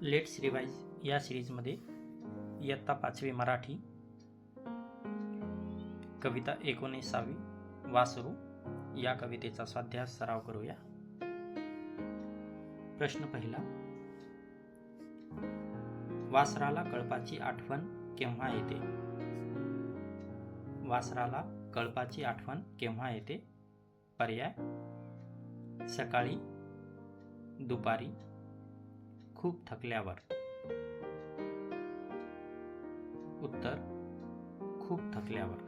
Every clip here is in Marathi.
लेट्स रिवाइज या सिरीजमध्ये इयत्ता 5वी मराठी कविता 19वी वासरू या कवितेचा स्वाध्याय सराव करूया. प्रश्न पहिला. वासराला कळपाची आठवण केव्हा येते? वासराला कळपाची आठवण केव्हा येते? पर्याय: सकाळी, दुपारी, खूप थकल्यावर. उत्तर: खूप थकल्यावर.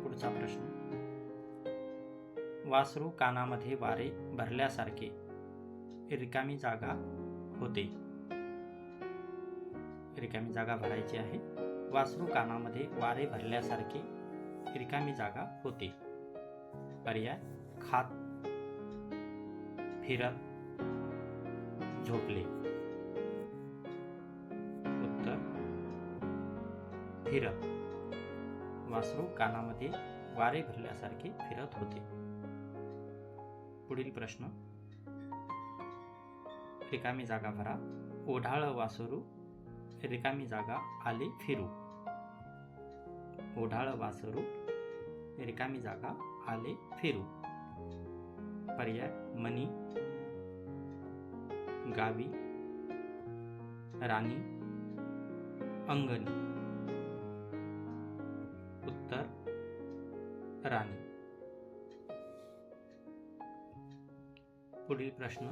पुढचा प्रश्न. वासरू कानामध्ये वारे भरल्यासारखे रिकामी जागा होते. रिकामी जागा भरायची आहे. वासरू कानामध्ये वारे भरल्यासारखे रिकामी जागा होते. पर्याय: खात, फिरत, झोपले. उत्तर: फिरत. वासरू कानामध्ये वारे भरल्यासारखे फिरत होते. पुढील प्रश्न. रिकामी जागा भरा. ओढाळ वासरू रिकामी जागा आले फिरू. ओढाळ वासरू रिकामी जागा आले फिरू. पर्याय: मनी, गावी, राणी, अंगणी. उत्तर: राणी. पुढील प्रश्न.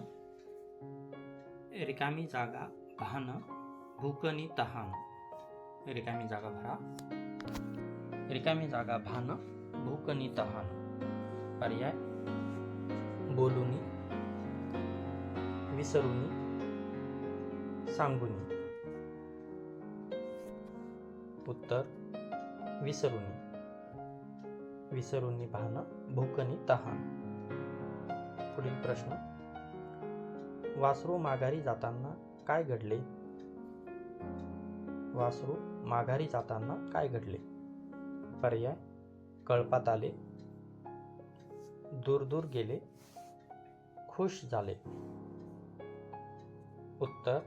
रिकामी जागा भान, भूकनी तहान. रिकामी जागा भरा. रिकामी जागा भान, भूकनी तहान. पर्याय: बोलुनी, विसरुनी, सांगुनी. उत्तर: विसरुनी. विसरुनी भान, भूकनी तहान. पुढील प्रश्न. वासरू माघारी जाताना काय घडले? वासरू माघारी जाताना काय घडले? पर्याय: कळपात आले, दूर दूर गेले, खुश झाले. उत्तर: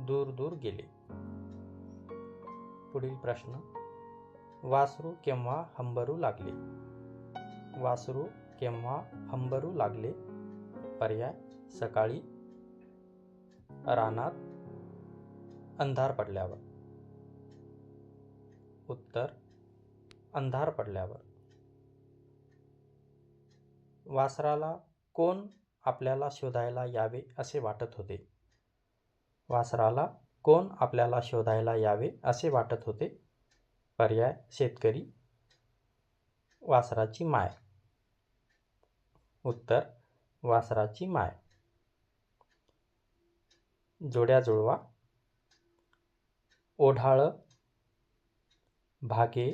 दूर दूर गेले. पुढील प्रश्न. वासरू केव्हा हंबरू लागले? वासरू केव्हा हंबरू लागले? पर्याय: सकाळी, रानात, अंधार पडल्यावर. उत्तर: अंधार पडल्यावर. वासराला कोण आपल्याला शोधायला यावे असे वाटत होते? वासराला कोण आपल्याला शोधायला यावे असे वाटत होते? पर्याय: शेतकरी, वासराची माय. उत्तर: वासराची माय. जोड्या जुळवा. ओढाळ, भागे,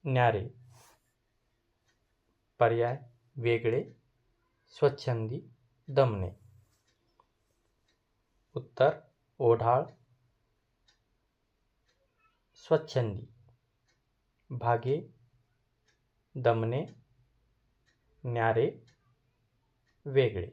न्यारे. पर्याय: वेगळे, स्वच्छंदी, दमणे. उत्तर: ओढाळ, स्वच्छंदी, भागे, दमणे, न्यारे, वेगळे.